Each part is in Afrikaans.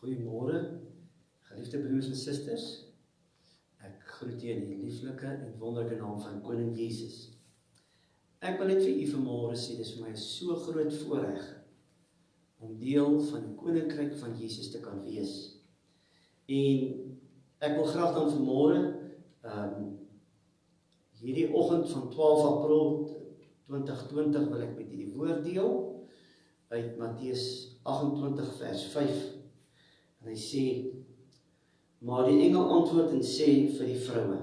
Goeiemôre, geliefde broers en susters. Ek groet julle in die lieflike en wonderlike naam van Koning Jesus. Ek wil net vir u vanmôre sê, dis vir my so groot voorreg om deel van die koninkryk van Jesus te kan wees. En ek wil graag dan vanmôre hierdie oggend van 12 April 2020 wil ek met u die woord deel uit Matteus 28 vers 5. En hy sê, maar die engel antwoord en sê vir die vroue,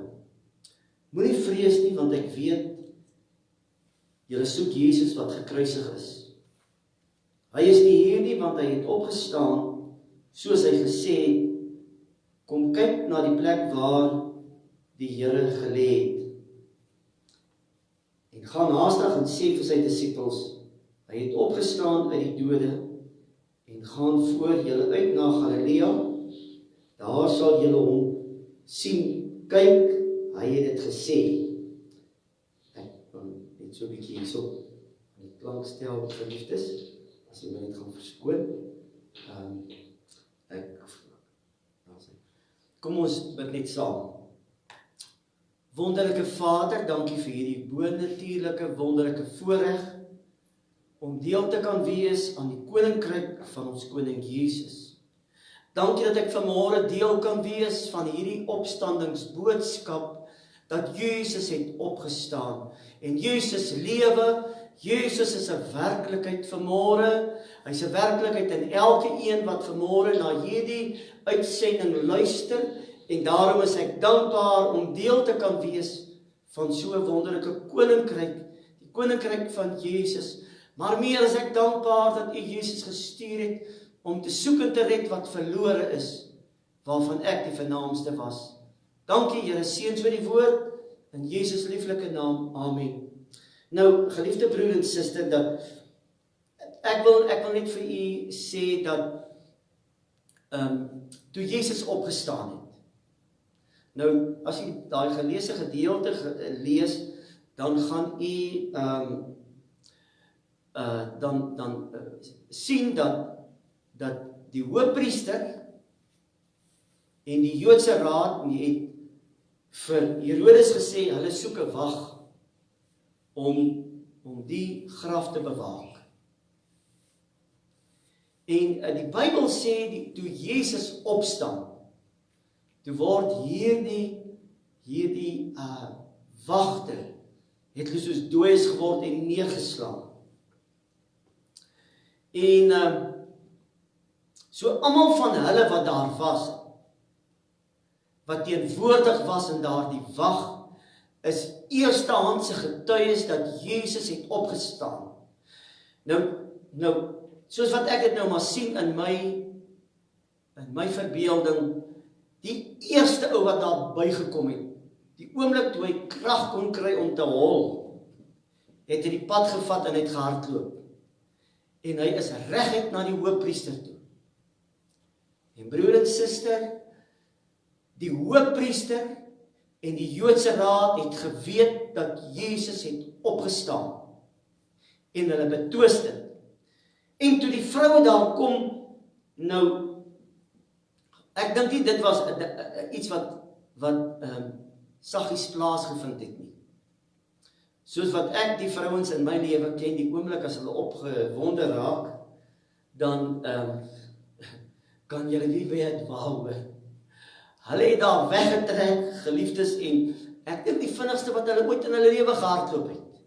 moenie vrees nie, want ek weet, julle soek Jesus wat gekruisig is. Hy is nie hier nie, want hy het opgestaan, soos hy gesê het, kom kyk na die plek waar die Here gelê het. En gaan haastig en sê vir sy disippels, hy het opgestaan uit die dode, en gaan voor julle uit na Galilea, daar sal julle hom sien, kyk, hy het dit gesê. Ek net so 'n bietjie hierso aan die klank stel, geliefdes, as jy my net gaan verskoon. Kom ons bid net saam. Wonderlike Vader, dankie vir hierdie bonatuurlike, wonderlike voorreg, om deel te kan wees aan die koninkryk van ons koning Jesus. Dankie dat ek vanmôre deel kan wees van hierdie opstandingsboodskap, dat Jesus het opgestaan, en Jesus lewe, Jesus is 'n werklikheid vanmôre, hy is 'n werklikheid in elke een wat vanmôre na hierdie uitsending luister, en daarom is ek dankbaar om deel te kan wees van so 'n wonderlike koninkryk, die koninkryk van Jesus. Maar meer as ek dankbaar dat u Jesus gestuur het om te soek en te red wat verlore is, waarvan ek die vernaamste was. Dankie Here, seën so die woord in Jesus lieflike naam. Amen. Nou, geliefde broer en suster, dat ek wil net vir u sê dat toe Jesus opgestaan het. Nou, as jy daai geleesde gedeelte lees, dan gaan u dan sien dat die hoofpriester en die Joodse raad het vir Herodes gesê, hulle soek 'n wag om die graf te bewaak. En die Bybel sê, toe Jesus opstaan, toe word hierdie wagte, het hulle soos dooies geword en neergeslaan. En so almal van hulle wat daar was, wat teenwoordig was in daardie wag, is eerstehandse getuies dat Jesus het opgestaan. Nou, soos wat ek dit nou maar sien in my verbeelding, die eerste ou wat daar bygekom het, die oomblik toe hy krag kon kry om te hol, het hy die pad gevat en het gehardloop. En hy is reguit na die hoofpriester toe. En broer en suster, die hoofpriester en die Joodse raad het geweet dat Jesus het opgestaan. En hulle betwis dit. En toe die vroue daar kom, nou, ek dink nie dit was iets wat saggies plaasgevind het nie. Soos wat ek die vrouens in my lewe ken, die oomblik as hulle opgewonde raak, dan kan julle nie weet waaroor. Hulle het daar weggetrek, geliefdes, en ek dink die vinnigste wat hulle ooit in hulle lewe gehardloop het.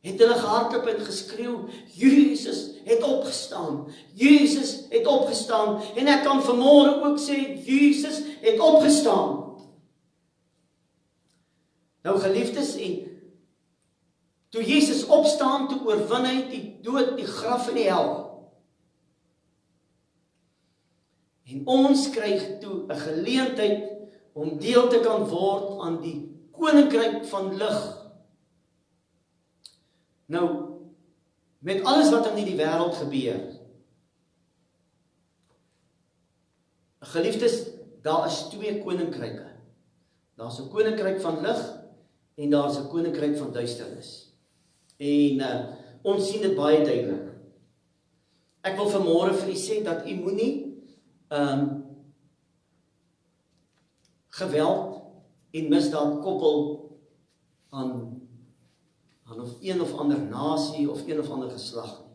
Het hulle gehardloop en geskreeu, Jesus het opgestaan, Jesus het opgestaan, en ek kan vanmôre ook sê, Jesus het opgestaan. Nou geliefdes, en toe Jesus opstaan, toe oorwin hy die dood, die graf en die hel. En ons kry toe 'n geleentheid om deel te kan word aan die koninkryk van lig. Nou, met alles wat in hierdie wêreld gebeur, geliefdes, daar is twee koninkryke. Daar's 'n koninkryk van lig en daar's 'n koninkryk van duisternis. En ons sien dit baie duidelik. Ek wil vanmôre vir u sê dat u moenie geweld en misdaad koppel aan of een of ander nasie of een of ander geslag nie.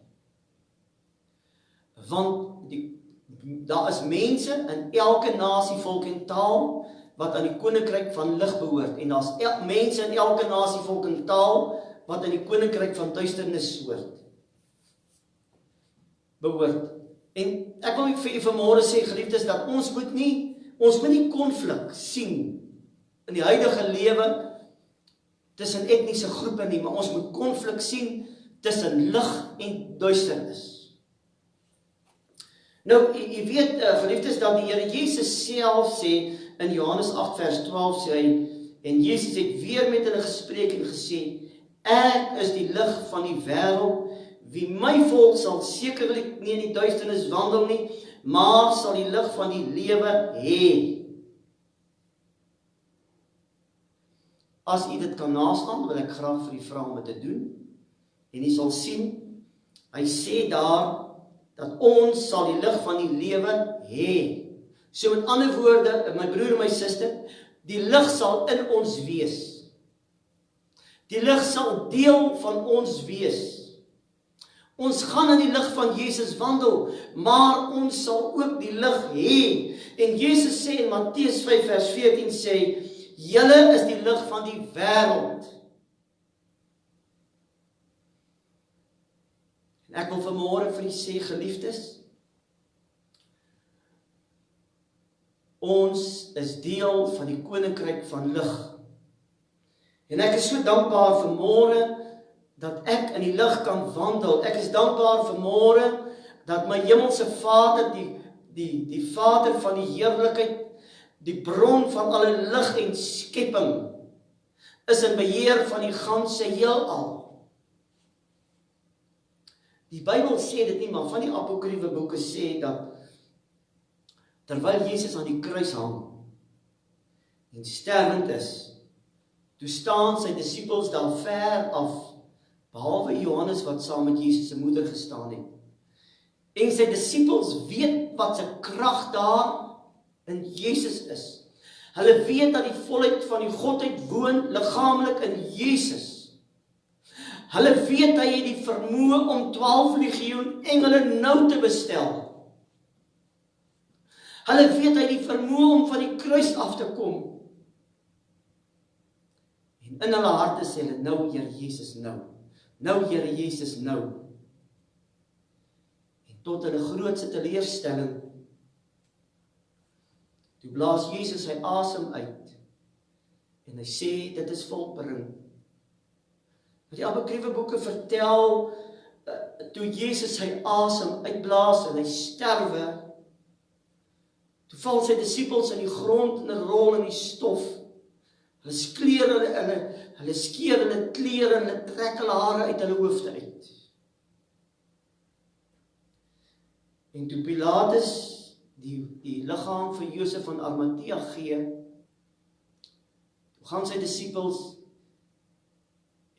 Want daar is mense in elke nasie, volk en taal wat aan die koninkryk van lig behoort, en daar's mense in elke nasie, volk en taal wat aan die koninkryk van duisternis behoort. En ek wil vir u vanmôre sê, geliefdes, dat ons moet nie konflik sien in die huidige lewe tussen etniese groepe nie, maar ons moet konflik sien tussen lig en duisternis. Nou, jy weet, geliefdes, dat die Here Jesus self sê, in Johannes 8 vers 12 sê hy, en Jesus het weer met hulle gespreek en gesê, ek is die lig van die wêreld, wie my volg sal sekerlik nie in die duisternis wandel nie, maar sal die lig van die lewe hê. As u dit kan naslaan, wil ek graag vir u vra om dit te doen, en u sal sien, hy sê daar, dat ons sal die lig van die lewe hê. So met ander woorde, my broer en my suster, die lig sal in ons wees. Die lig sal deel van ons wees. Ons gaan in die lig van Jesus wandel, maar ons sal ook die lig hê. En Jesus sê in Matteus 5 vers 14 sê, julle is die lig van die wêreld. En ek wil vanmôre vir u sê, geliefdes, ons is deel van die koninkryk van lig. En ek is so dankbaar vanmôre dat ek in die lig kan wandel. Ek is dankbaar vanmôre dat my hemelse Vader, die Vader van die heerlikheid, die bron van alle lig en skepping, is in beheer van die ganse heelal. Die Bybel sê dit nie, maar van die apokriewe boeke sê dat terwyl Jesus aan die kruis hang en sterwend is, toe staan sy disippels daar ver af, behalwe Johannes wat saam met Jesus se moeder gestaan het. En sy disippels weet wat se krag daar in Jesus is. Hulle weet dat die volheid van die Godheid woon liggaamlik in Jesus. Hulle weet hy het die vermoë om 12 legioen engele nou te bestel. Hulle weet hy het die vermoë om van die kruis af te kom. En in hulle harte sê hulle, nou Here Jesus, nou. Nou Here Jesus, nou. En tot hulle grootste teleurstelling, toe blaas Jesus sy asem uit, en hy sê, dit is volbring. Die apokriewe boeke vertel, toe Jesus sy asem uitblaas, en hy sterwe, toe val sy disippels in die grond, en hulle rol in die stof, hulle skeer hulle klere, en hulle trek hulle hare uit hulle hoofde uit. En toe Pilatus die liggaam vir Josef van Arimatea gee, toe gaan sy disippels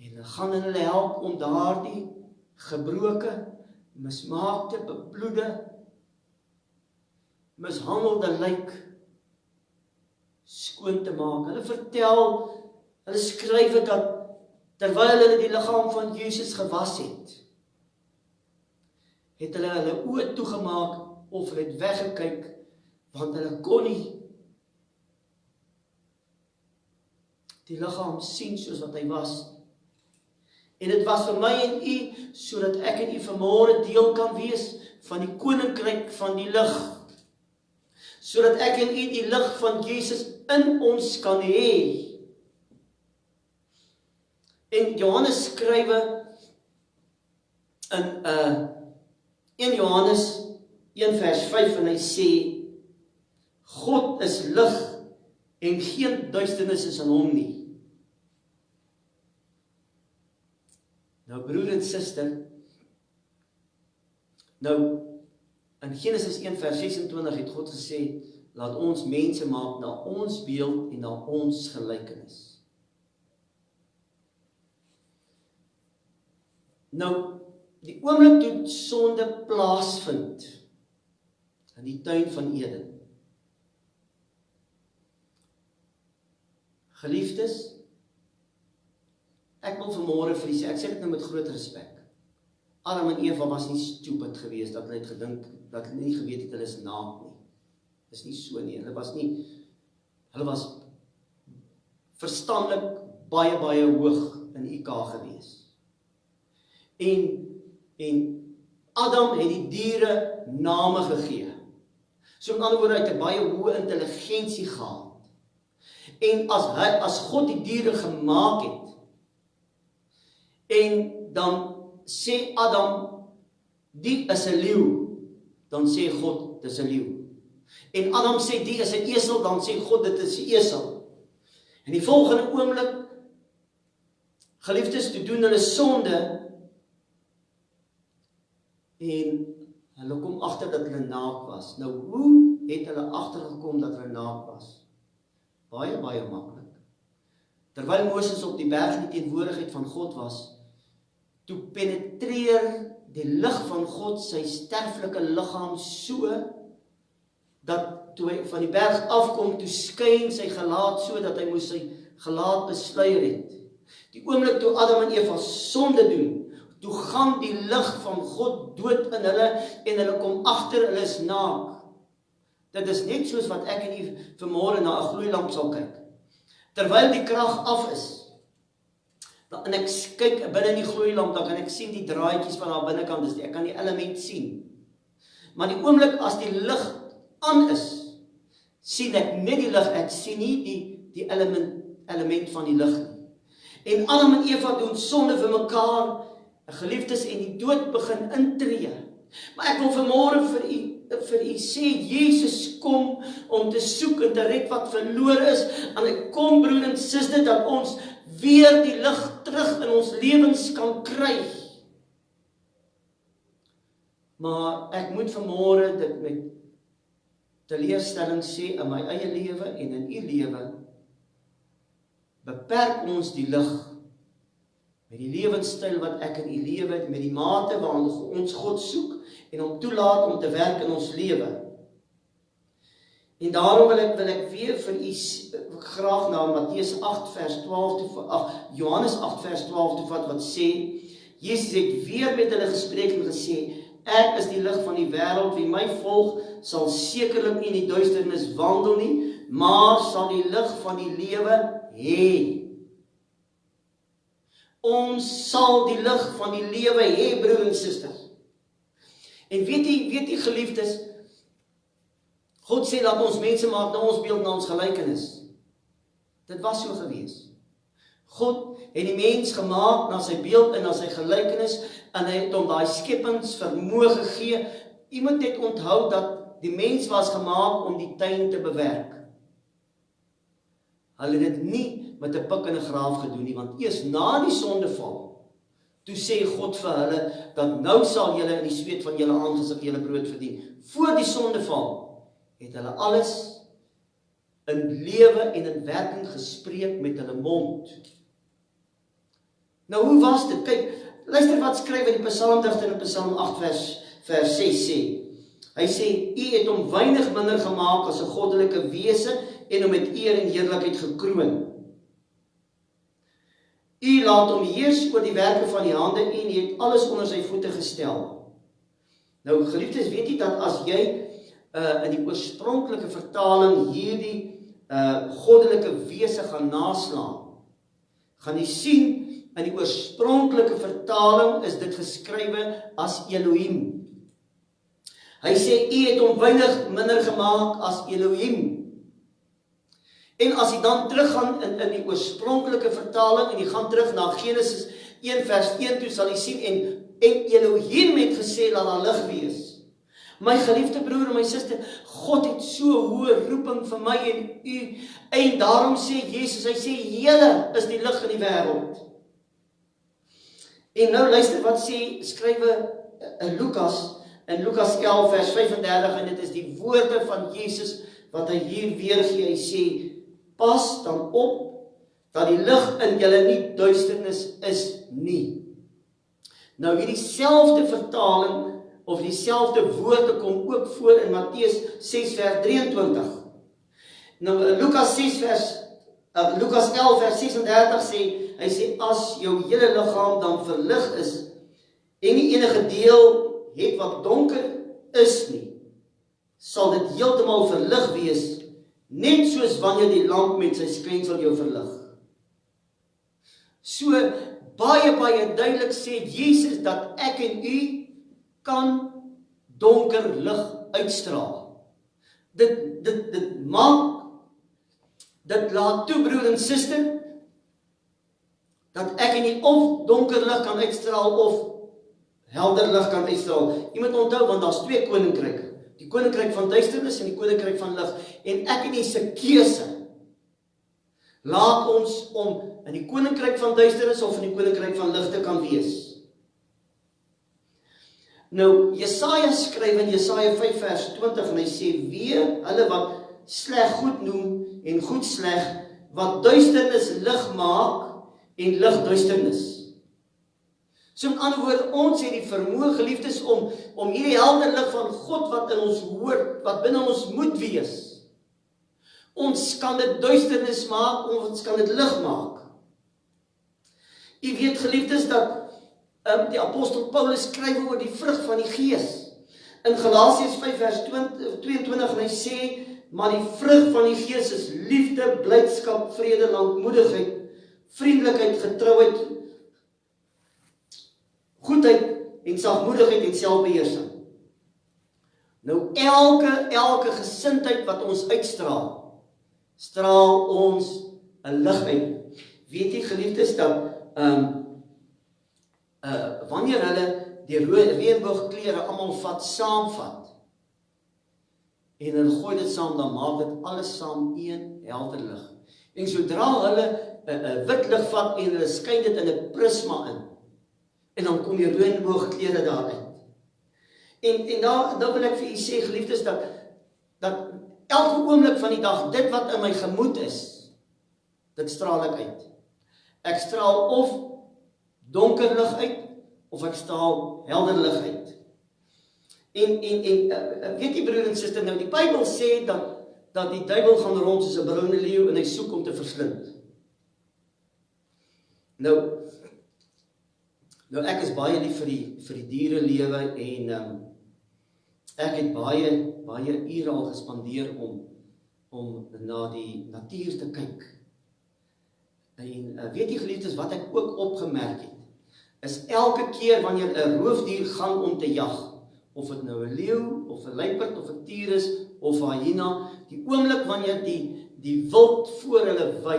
en hulle gaan hulle help om daardie gebroke, mismaakte, bebloede, mishandelde lijk skoon te maak. Hulle vertel, hulle skryf dat terwyl hulle die liggaam van Jesus gewas het, het hulle oë toegemaak of hulle het weggekyk, want hulle kon nie die liggaam sien soos wat hy was. En dit was vir my en u, sodat ek en u vanmôre deel kan wees van die koninkryk van die lig. Sodat ek en u die lig van Jesus in ons kan hê. En Johannes skrywe in 1 Johannes 1 vers 5 en hy sê, God is lig en geen duisternis is in hom nie. Nou broer en suster, nou in Genesis 1 vers 26 het God gesê, laat ons mense maak na ons beeld en na ons gelykenis. Nou, die oomblik toe sonde plaasvind, in die tuin van Eden. Geliefdes, ek wil vanmôre vir julle sê, ek sê dit nou met groot respek. Adam en Eva was nie stupid geweest dat hulle het gedink, dat hulle nie geweet het hulle is naak nie. Dis nie so nie, hulle was verstandelik baie hoog in IQ geweest. En Adam het die diere name gegee. So met ander woorde, hy het 'n baie hoë intelligensie gehad. En as God die diere gemaak het, en dan sê Adam, die is 'n leeu, dan sê God, dis 'n leeu. En Adam sê, die is 'n esel, dan sê God, dit is 'n esel. En die volgende oomblik, geliefdes, toe doen hulle sonde, en hulle kom agter dat hulle naak was. Nou, hoe het hulle agtergekom dat hulle naak was? Baie maklik. Terwyl Moses op die berg in die teenwoordigheid van God was, toe penetreer die lig van God sy sterflike liggaam so, dat toe hy van die berg afkom, toe skyn sy gelaat so, dat hy moes sy gelaat besluier het. Die oomblik toe Adam en Eva sonde doen, toe gaan die lig van God dood in hulle, en hulle kom agter, hulle is naak. Dit is net soos wat ek en u vanmôre na 'n gloeilamp sal kyk. Terwyl die krag af is, en ek kyk binne in die gloeilamp, dan kan ek sien die draadjies van haar binnekant is, ek kan die element sien. Maar die oomblik as die lig aan is, sien ek net die lig, ek sien nie die element van die lig nie. En Adam en Eva doen sonde vir mekaar, geliefdes, en die dood begin intree. Maar ek wil vanmôre vir u sê, Jesus kom om te soek en te red wat verlore is, en hy kom, broer en suster, dat ons weer die lig terug in ons lewens kan kry. Maar ek moet vanmôre dit met teleurstelling sê, in my eie lewe en in u lewe, beperk ons die lig met die lewenstyl wat ek in u lewe, met die mate waarin ons God soek, en hom toelaat om te werk in ons lewe. En daarom wil ek weer vir u graag na Matteus 8 vers 12 toe, Johannes 8 vers 12 toe vat, wat sê, Jesus het weer met hulle gespreek en gesê, ek is die lig van die wêreld, wie my volg, sal sekerlik nie in die duisternis wandel nie, maar sal die lig van die lewe hê. Ons sal die lig van die lewe hê, broer en suster. En weet jy geliefdes, God sê dat ons mense maak na ons beeld, na ons gelykenis. Dit was so gewees. God het die mens gemaak na sy beeld en na sy gelykenis, en hy het hom daai skepingsvermoë gegee. Jy moet net onthou dat die mens was gemaak om die tuin te bewerk. Hulle het dit nie met 'n pik en 'n graaf gedoen nie, want eers na die sondeval, toe sê God vir hulle, dat nou sal julle in die sweet van julle aangesig julle brood verdien. Voor die sondeval het hulle alles in lewe en in werking gespreek met hulle mond. Nou, hoe was dit? Kyk, luister wat skryf in die psalmdigter in Psalm 8 vers 6 sê. Hy sê, u het hom weinig minder gemaak as 'n goddelike wese, en hom met eer en heerlikheid gekroon. U laat hom heers oor die werke van die hande, en u het alles onder sy voete gestel. Nou, geliefdes, weet jy dat as jy in die oorspronklike vertaling hierdie goddelike wese gaan naslaan, gaan jy sien, in die oorspronklike vertaling is dit geskrywe as Elohim. Hy sê, u het hom weinig minder gemaak as Elohim. En as jy dan teruggaan in die oorspronklike vertaling, en jy gaan terug na Genesis 1 vers 1 toe, sal jy sien, en Elohim het gesê, laat daar lig wees. My geliefde broer en my suster, God het so hoë roeping vir my en u, en daarom sê Jesus, hy sê, julle is die lig in die wêreld. En nou luister wat sê, skrywe in Lukas 11 vers 35, en dit is die woorde van Jesus, wat hy hier weergee. Hy sê, pas dan op, dat die lig in julle nie duisternis is nie. Nou hierdie selfde vertaling of dieselfde woorde kom ook voor in Matteus 6 vers 23. Nou Lukas 11 vers 36 sê, hy sê, as jou hele liggaam dan verlig is, en nie enige deel het wat donker is nie, sal dit heeltemal verlig wees, net soos wanneer die lamp met sy skynsel jou verlig. So, baie duidelik sê Jesus dat ek en u kan donker lig uitstraal. Dit maak, dit laat toe, broer en suster, dat ek en u of donker lig kan uitstraal of helder lig kan uitstraal. Jy moet onthou, want daar's twee koninkryke. Die koninkryk van duisternis en die koninkryk van lig. En ek en u se keuse laat ons om in die koninkryk van duisternis of in die koninkryk van lig te kan wees. Nou, Jesaja skryf in Jesaja 5 vers 20 en hy sê, wee hulle wat sleg goed noem en goed sleg, wat duisternis lig maak en lig duisternis. So met ander woorde, ons het die vermoë, geliefdes, om hierdie helder lig van God wat in ons hoort, wat binne ons moet wees. Ons kan dit duisternis maak, ons kan dit lig maak. U weet, geliefdes, dat die apostel Paulus skryf oor die vrug van die Gees. In Galasiërs 5 vers 22 en hy sê, maar die vrug van die Gees is liefde, blydskap, vrede, lankmoedigheid, vriendelikheid, getrouheid, goedheid en sagmoedigheid en selfbeheersing. Nou elke gesindheid wat ons uitstraal, straal ons 'n lig uit. Weet jy, geliefdes, dat wanneer hulle die reënboogkleure almal saamvat en hulle gooi dit saam, dan maak dit alles saam een helder lig. En sodra hulle 'n wit lig vat en hulle skyn dit in 'n prisma in, en dan kom die reënboogkleure daaruit. En dan wil ek vir u sê, geliefdes, dat elke oomblik van die dag, dit wat in my gemoed is, dit straal ek uit. Ek straal of donker lig uit, of ek straal helder lig uit. En weet jy, broer en suster, nou die Bybel sê dat die duiwel gaan rond soos 'n bruine leeu en hy soek om te verslind. Nou ek is baie lief vir die dierelewe en ek het baie ure al gespandeer om na die natuur te kyk. En weet jy, geliefdes, wat ek ook opgemerk het, is elke keer wanneer 'n roofdier gaan om te jag, of dit nou 'n leeu, of 'n luiperd, of 'n tier is, of 'n hyena, die oomblik wanneer die wild voor hulle wy,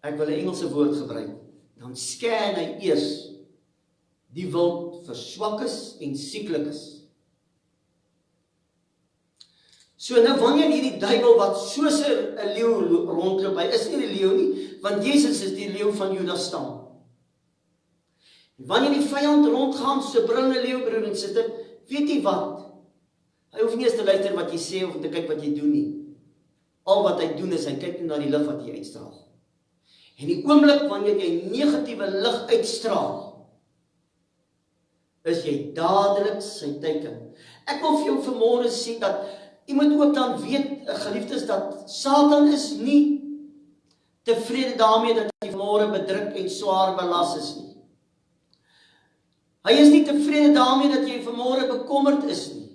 ek wil 'n Engelse woord gebruik, dan scan hy eers die wild vir swak is en sieklik is. So nou wanneer hierdie duiwel wat soos 'n leeu rondloop, hy is nie die leeu nie, want Jesus is die leeu van Juda stam. Wanneer die vyand rondgaan so 'n bruine leeu, broer en suster, weet jy wat? Hy hoef nie eens te luister wat jy sê of te kyk wat jy doen nie. Al wat hy doen is, hy kyk na die lig wat jy uitstraal. En die oomblik wanneer jy negatiewe lig uitstraal, is jy dadelik sy teiken. Ek wil vir jou vanmôre sê dat jy moet ook dan weet, geliefdes, dat Satan is nie tevrede daarmee dat jy vanmôre bedruk en swaar belas is nie. Hy is nie tevrede daarmee dat jy vanmôre bekommerd is nie.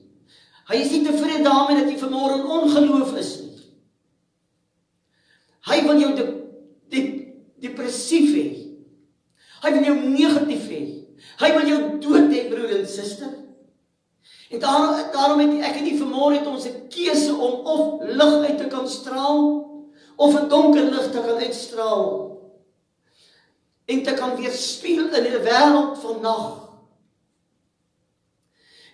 Hy is nie tevrede daarmee dat jy vanmôre in ongeloof is nie. Hy wil jou depressief hê. Hy wil jou negatief hê. Hy wil jou dood hê, broer en suster. En daarom het ek en nie vanmôre het ons 'n keuse om of lig uit te kan straal, of 'n donker lig te kan uitstraal, en te kan weerspieël in 'n wêreld van nag.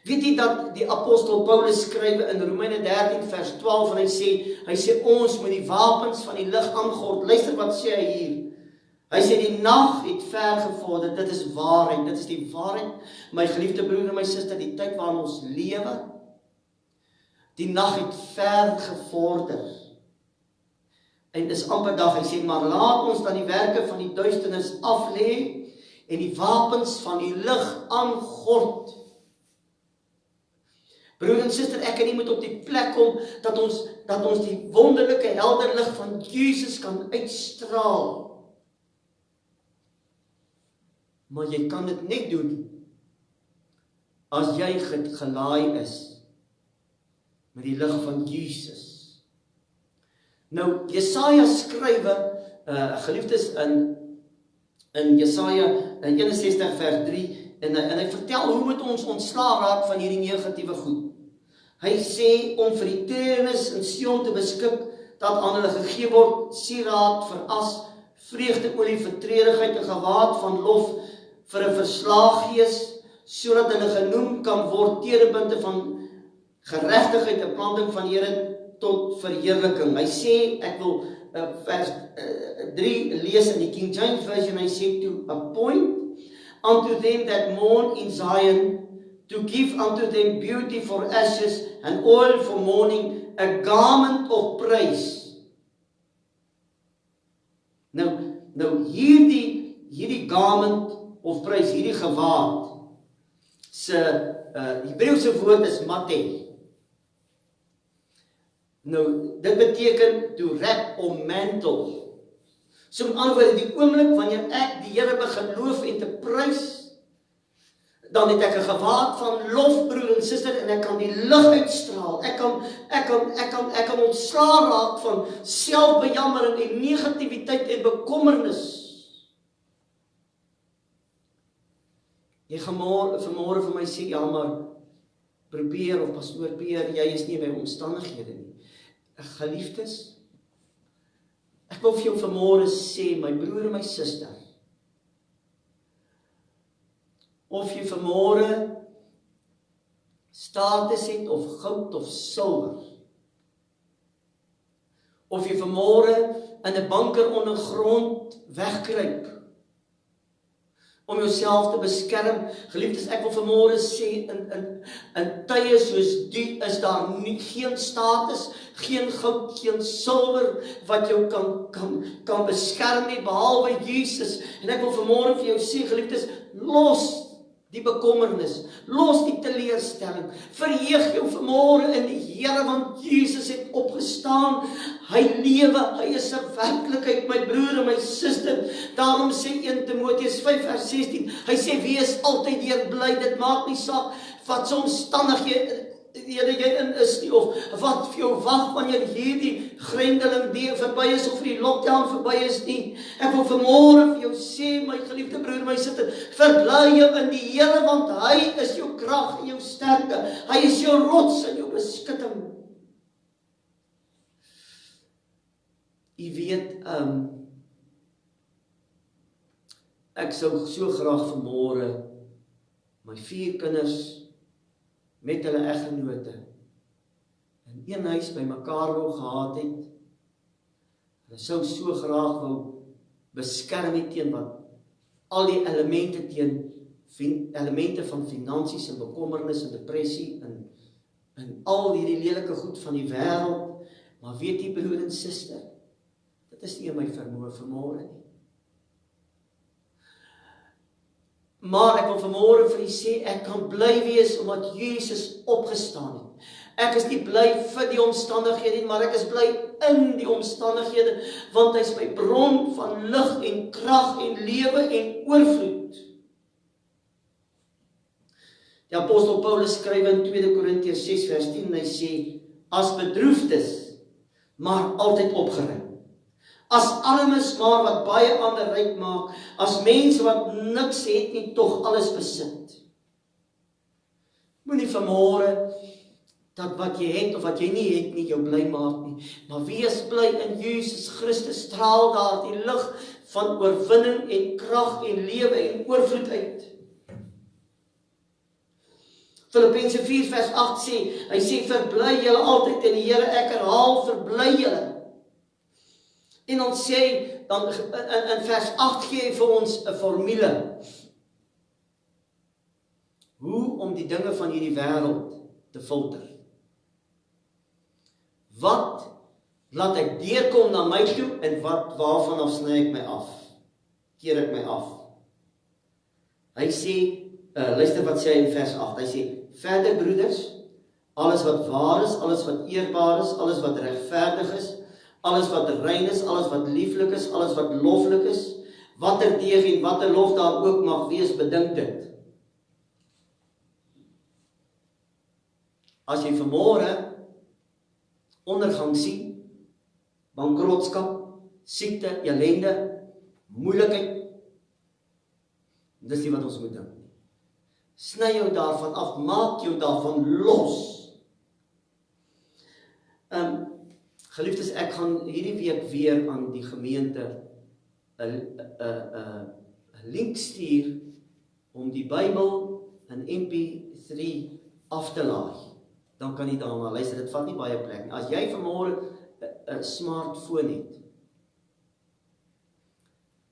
Weet jy dat die apostel Paulus skryf in Romeine 13 vers 12 en hy sê ons moet die wapens van die lig aangord. Luister wat sê hy hier. Hy sê die nag het ver gevorder, dit is waarheid, dit is die waarheid. My geliefde broer en my suster, die tyd waarin ons lewe, die nag het ver gevorder. En dis amper dag, hy sê, maar laat ons dan die werke van die duisternis af lê en die wapens van die lig aangord. Broer en suster, ek en jy moet op die plek kom dat ons die wonderlike helder lig van Jesus kan uitstraal. Maar jy kan dit net doen as jy gelaai is met die lig van Jesus. Nou, Jesaja skrywe, geliefdes in Jesaja 61 vers 3, en hy vertel hoe moet ons ontslae raak van hierdie negatiewe goed. Hy sê om vir die treurnis in Sion te beskik, dat aan hulle gegee word sieraad vir as, vreugdeolie vir treurigheid, 'n gewaad van lof vir 'n verslaaggees, sodat hulle genoem kan word terebinte van geregtigheid, 'n planting van die Here tot verheerliking. Hy sê, ek wil vers 3 lees in die King James Version, hy sê, to appoint unto them that mourn in Zion, to give unto them beauty for ashes, and oil for mourning, a garment of praise. Nou hierdie garment of praise, hierdie gewaad, se Hebreëse woord is mateh. Nou, dit beteken to wrap or mantle. So met ander woorde, die oomblik wanneer ek die Here begin loof en te prys, dan het ek 'n gewaad van lof, broer en suster, en ek kan die lig uitstraal. Ek kan ontslae raak van selfbejammering en negativiteit en bekommernis. Jy gaan vanmôre vir my sê, ja, maar probeer, of pastoor Peer, jy is nie by omstandighede nie. Geliefdes, ek wil vir jou vanmôre sê, my broer en my suster, of jy vanmôre status het, of goud of silwer, of jy vanmôre in 'n bunker ondergrond wegkruip, om jouself te beskerm. Geliefdes, ek wil vanmôre sê, in tye soos die, is daar geen status, geen goud, geen silwer, wat jou kan beskerm nie, behalwe Jesus. En ek wil vanmôre vir jou sê, geliefdes, los die bekommernis, los die teleurstelling, verheug jou vanmôre in die Here, want Jesus het opgestaan, hy lewe, hy is 'n werklikheid, my broer en my suster. Daarom sê 1 Timoteus 5 vers 16, hy sê, wees altyd deur bly, dit maak nie saak wat se omstandighede jy in is nie, of wat vir jou wag wanneer hierdie grendeling verby is, of die lockdown verby is nie. Ek wil vanmôre vir jou sê, my geliefde broer, my suster, verbly jou in die Here, want hy is jou krag en jou sterkte, hy is jou rots en jou beskutting. U weet, ek sou so graag vanmôre my 4 kinders met hulle eggenote in een huis by mekaar wou gehad het. Hulle sou so graag wou beskerm het teen wat al die elemente van finansies en bekommernis en depressie en al hierdie lelike goed van die wêreld. Maar weet jy, broer en suster, dit is nie in my vermoë vanmôre nie. Maar ek wil vanmôre vir u sê, ek kan bly wees omdat Jesus opgestaan het. Ek is nie bly vir die omstandighede nie, maar ek is bly in die omstandighede, want hy is my bron van lig en krag en lewe en oorvloed. Die apostel Paulus skryf in 2 Korintiërs 6 vers 10, en hy sê, as bedroefdes, maar altyd opgeruim. As armes, maar wat baie ander ryk maak, as mense wat niks het nie, tog alles besit. Moenie vanmôre dat wat jy het of wat jy nie het nie, jou bly maak nie, maar wees bly in Jesus Christus, straal daar die lig van oorwinning en krag en lewe en oorvloed uit. Filippense 4 vers 8 sê, hy sê, verbly julle altyd in die Here, ek herhaal, verbly julle. En ons sê, dan in vers 8 gee hy vir ons 'n formule. Hoe om die dinge van hierdie wêreld te filter. Wat laat ek deurkom na my toe, en waarvan af sny ek my af? Keer ek my af? Hy sê, luister wat sê hy in vers 8, hy sê, verder broeders, alles wat waar is, alles wat eerbaar is, alles wat regverdig is, alles wat rein is, alles wat lieflik is, alles wat loflik is, watter deeg en watter lof daar ook mag wees, bedink dit. As jy vanmôre ondergang sien, bankrotskap, siekte, ellende, moeilikheid, dis nie wat ons moet dink. Sny jou daarvan af, maak jou daarvan los. Geliefdes, ek gaan hierdie week weer aan die gemeente 'n link stuur om die Bybel in MP3 af te laai. Dan kan jy daarna luister, dit vat nie baie plek nie. As jy vanmôre 'n smartphone het,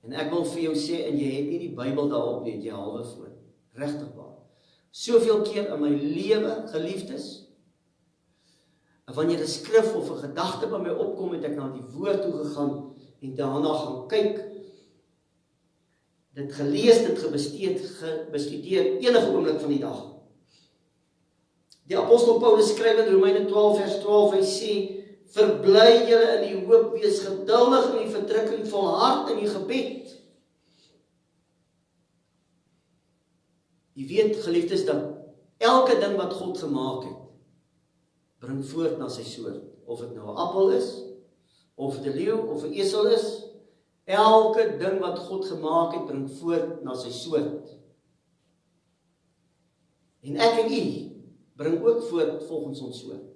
en ek wil vir jou sê, en jy het nie die Bybel daarop nie, jy halwe foon, regtig waar. Soveel keer in my lewe, geliefdes, wanneer 'n skrif of 'n gedagte by my opkom, het ek na die woord toe gegaan en daarna gaan kyk, dit gelees, dit gebestudeer enige oomblik van die dag. Die apostel Paulus skryf in Romeine 12 vers 12, hy sê, verbly julle in die hoop, wees geduldig in die verdrukking, volhard in die gebed. Jy weet, geliefdes, dat elke ding wat God gemaak het, bring voort na sy soort. Of dit nou 'n appel is, of dit 'n leeu, of 'n esel is, elke ding wat God gemaak het, bring voort na sy soort. En ek en u bring ook voort volgens ons soort.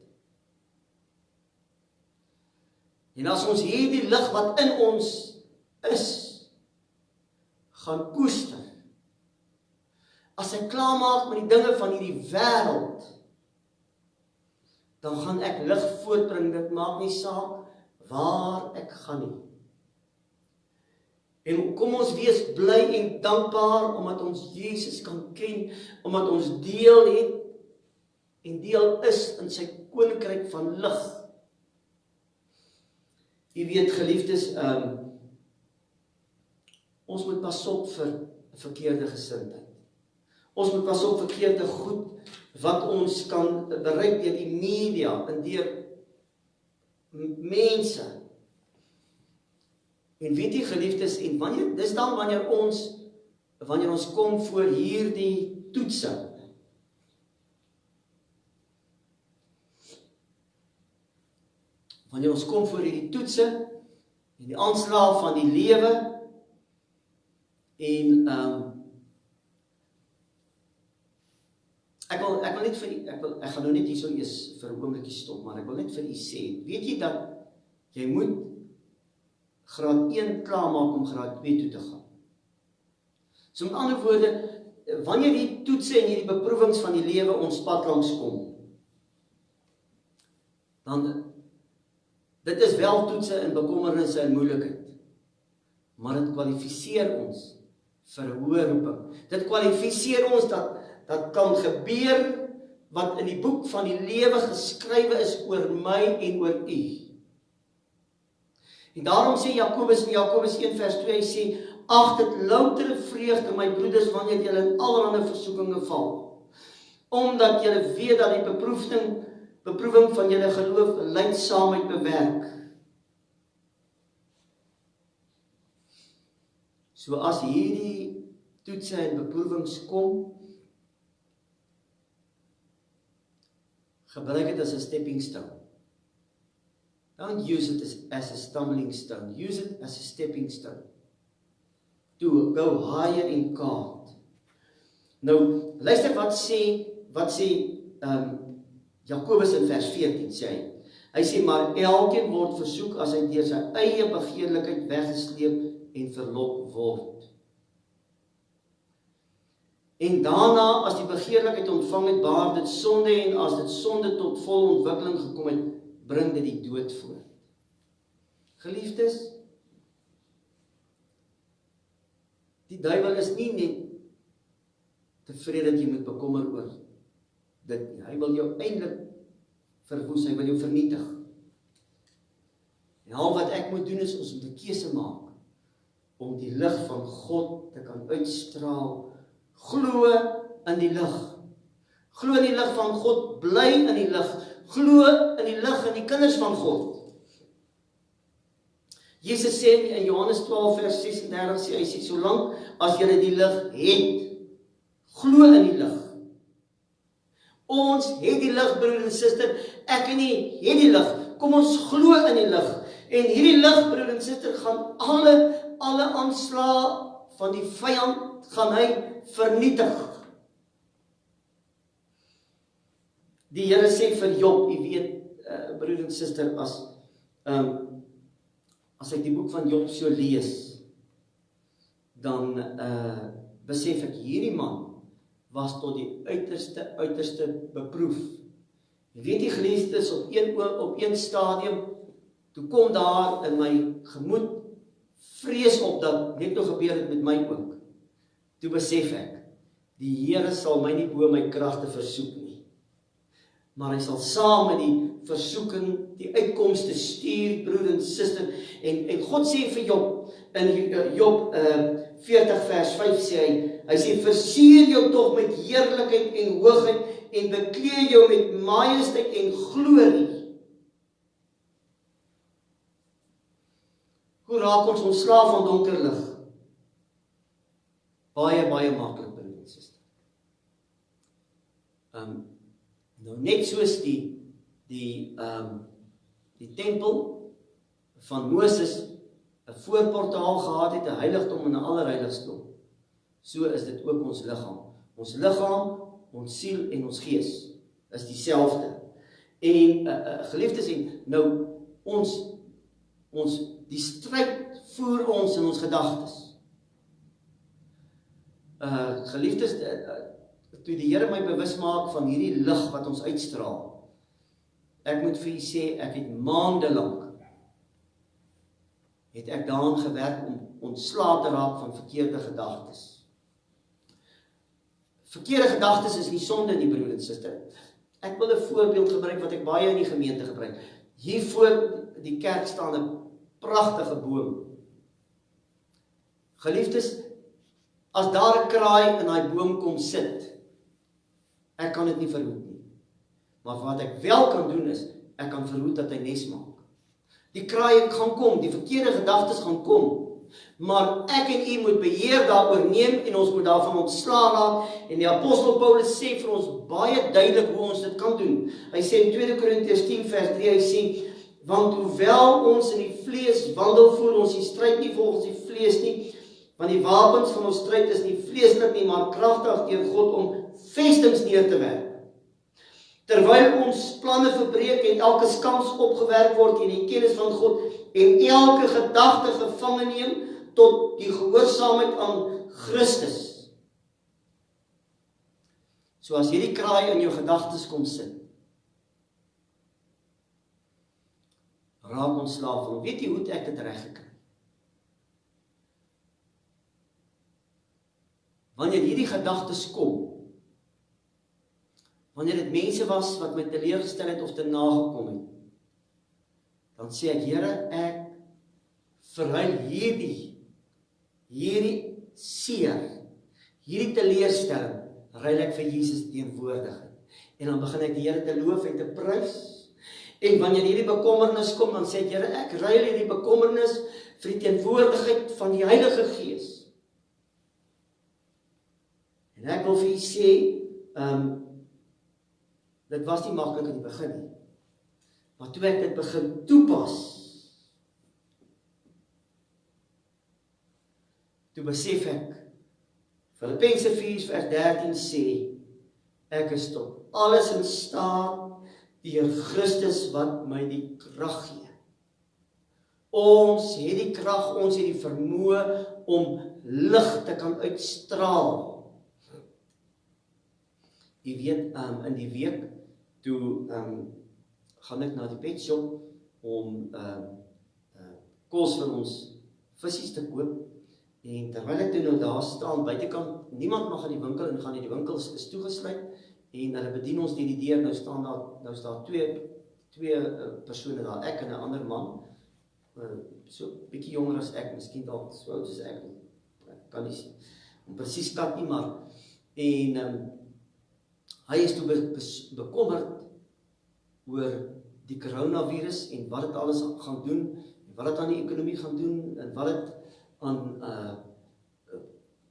En as ons hierdie lig wat in ons is, gaan koester, as ek klaarmaak met die dinge van hierdie wêreld, dan gaan ek lig voortbring, dit maak nie saak waar ek gaan nie. En kom ons wees bly en dankbaar, omdat ons Jesus kan ken, omdat ons deel het, en deel is in sy koninkryk van lig. Jy weet, geliefdes, ons moet pas op vir verkeerde gesindheid. Ons moet pas op verkeerde goed, wat ons kan bereik deur die media, en deur mense. En weet jy, geliefdes, en dis dan wanneer ons kom voor hierdie toetse, wanneer ons kom voor hierdie toetse, en die aanslag van die lewe, en ek gaan nou net hierso eers vir 'n oombliekie stop, maar ek wil net vir u sê, weet jy dat jy moet graad 1 klaarmaak om graad 2 toe te gaan. So met ander woorde, wanneer die toetse en hierdie beproewings van die lewe ons pad langs kom, dan dit is wel toetse en bekommernisse en moeilikheid, maar dit kwalifiseer ons vir 'n hoë roeping. Dit kwalifiseer ons dat kan gebeur wat in die boek van die lewe geskrywe is oor my en oor u. En daarom sê Jakobus in Jakobus 1 vers 2, hy sê, ag dit loutere vreugde, my broeders, wanneer julle in allerlei versoekinge val, omdat julle weet dat die beproewing van julle geloof lydsaamheid bewerk. So as hierdie toetse en beproewings kom, gebruik dit as 'n stepping stone. Don't use it as a stumbling stone. Use it as a stepping stone to go higher in God. Nou, luister wat sê Jakobus in vers 14 sê hy sê, maar elkeen word versoek as hy deur sy eie begeerlikheid weggesleep en verlok word. En daarna, as die begeerlikheid ontvang het, baar dit sonde, en as dit sonde tot volle ontwikkeling gekom het, bring dit die dood voort. Geliefdes, die duiwel is nie net tevrede dat jy moet bekommer oor dit nie. Hy wil jou eintlik verwoes, hy wil jou vernietig. En al wat ek moet doen is, ons moet 'n keuse maak om die lig van God te kan uitstraal Glo in die lig. Glo in die lig van God, bly in die lig. Glo in die lig in die kinders van God. Jesus sê in Johannes 12 vers 36, hy sê, solank as julle die lig het, glo in die lig. Ons het die lig, broer en suster, ek en nie het die lig, kom ons glo in die lig. En hierdie lig, broer en suster, gaan alle aanslae van die vyand, gaan hy vernietig. Die Here sê vir Job, jy weet, broer en suster, as ek die boek van Job so lees, dan besef ek, hierdie man was tot die uiterste beproef. Jy weet die geliefdes, op een stadium, toe kom daar in my gemoed vrees op dat net nog gebeur het met my ook. Toe besef ek, die Here sal my nie bo my kragte versoek nie, maar hy sal saam met die versoeking, die uitkomste stuur, broer en suster, en God sê vir Job, in Job 40 vers 5 sê hy sê, versier jou tog met heerlikheid en hoogheid, en beklee jou met majesteit en glorie. Hoe raak ons ontslaaf van donker lig? Baie maklik, broer en suster. Nou net soos die tempel van Moses 'n voorportaal gehad het, 'n heiligdom en 'n allerheiligdom. So is dit ook ons liggaam. Ons liggaam, ons siel en ons gees is dieselfde. En geliefdes, nou die stryd voer ons in ons gedagtes. Geliefdes, toe die Here my bewus maak van hierdie lig wat ons uitstraal, ek moet vir u sê, ek het maande lank het ek daaraan gewerk om ontslae te raak van verkeerde gedagtes. Verkeerde gedagtes is nie sonde nie, broer en suster. Ek wil 'n voorbeeld gebruik wat ek baie in die gemeente gebruik. Hier voor die kerk staan 'n pragtige boom. Geliefdes, as daar 'n kraai in daai boom kom sit, ek kan dit nie verhoed nie. Maar wat ek wel kan doen is, ek kan verhoed dat hy nes maak. Die kraai gaan kom, die verkeerde gedagtes gaan kom, maar ek en u moet beheer daaroor neem en ons moet daarvan ontslae raak. En die apostel Paulus sê vir ons baie duidelik hoe ons dit kan doen. Hy sê in 2 Korintiërs 10 vers 3, hy sê, want hoewel ons in die vlees wandel, voer ons die stryd nie volgens die vlees nie, want die wapens van ons stryd is nie vleeslik nie, maar kragtig deur God om vestings neer te werp. Terwyl ons planne verbreek en elke skans opgewerk word in die kennis van God en elke gedagte gevange neem tot die gehoorsaamheid aan Christus. So as hierdie kraai in jou gedagtes kom sit, raak ontslaaf van, weet jy hoe ek dit reg gekry? Wanneer hierdie gedagtes kom, wanneer dit mense was wat my teleurgestel het of te nagekom het, dan sê ek, Here, ek verruil hierdie seer, hierdie teleurstelling, ruil ek vir Jesus teenwoordigheid. En dan begin ek die Here te loof en te prys. En wanneer hierdie bekommernis kom, dan sê ek, Here, ek ruil hierdie bekommernis vir die teenwoordigheid van die Heilige Gees. En ek wil vir u sê, dit was nie maklik in die begin nie. Maar toe ek dit begin toepas, toe besef ek, Filippense 4 vers 13 sê, ek is tot alles in staat deur Christus wat my die krag gee. Ons het die krag, ons het die vermoë om lig te kan uitstraal. Jy weet, in die week, toe gaan ek na die pet shop om kos vir ons visies te koop, en terwyl ek toe nou daar staan, buitekant, niemand mag in die winkel ingaan, die winkels is toegesluit, en hulle bedien ons die deur, nou is daar twee persone daar, ek en 'n ander man, so bietjie jonger as ek, miskien dalk so oud as ek kan nie presies kat nie, maar En hy is toe bekommerd oor die coronavirus en wat dit alles gaan doen, en wat dit aan die ekonomie gaan doen, en wat dit aan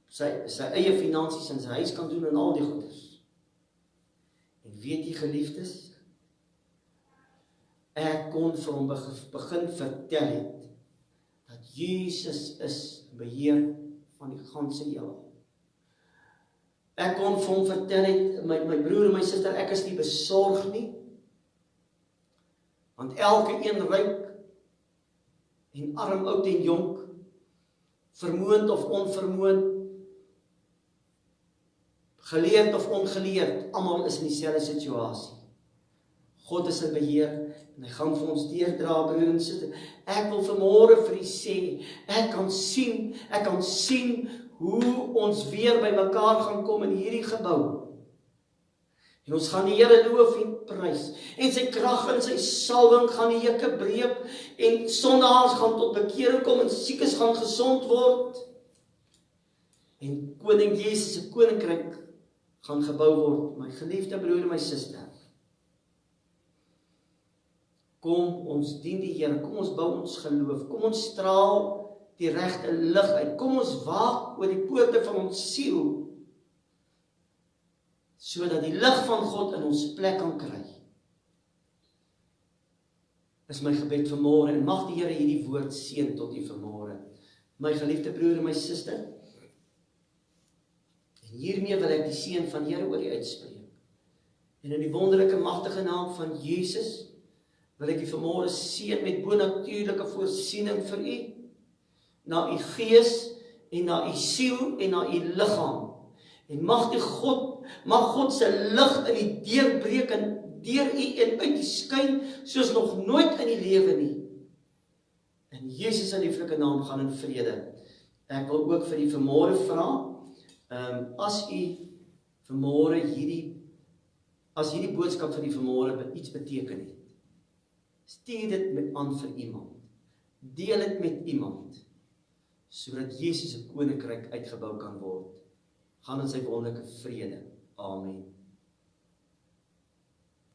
sy eie finansies in sy huis kan doen, en al die goeders. En weet jy, geliefdes, ek kon vir hom begin vertel het, dat Jesus is beheer van die ganse heelal. Ek kon vir hom vertel het, my broer en my suster, ek is nie besorg nie, want elke een ryk en arm, oud en jonk, vermoënd of onvermoënd, geleerd of ongeleerd, almal is in dieselfde situasie. God is in beheer, en hy gaan vir ons deurdra, broer en suster. Ek wil vanmôre vir u sê, ek kan sien hoe ons weer by mekaar gaan kom in hierdie gebou. En ons gaan die Here loof en prys, en sy krag en sy salwing gaan die juke breek, en sondaars gaan tot bekering kom, en siekes gaan gesond word, en koning Jesus se koninkryk gaan gebou word. My geliefde broer en my suster, kom ons dien die Here, kom ons bou ons geloof, kom ons straal die regte lig uit, kom ons waak oor die poorte van ons siel, sodat die lig van God in ons plek kan kry. Dis my gebed vanmôre, en mag die Here hierdie woord seën tot u vanmôre. My geliefde broer en my suster, en hiermee wil ek die seën van die Here oor u uitspreek. En in die wonderlike magtige naam van Jesus, wil ek u vanmôre seën met bonatuurlike voorsiening vir u, na u gees, en na u siel, en na u liggaam. En mag God se lig in u deurbreek, en deur u en uit u skyn, soos nog nooit in die lewe nie. In Jesus se lieflike naam gaan in vrede. Ek wil ook vir u vanmôre vra, as u vanmôre as hierdie boodskap vir u vanmôre iets beteken het, stuur dit aan vir iemand. Deel dit met iemand, sodat Jesus se koninkryk uitgebou kan word. Gaan in sy wonderlike vrede. Amen.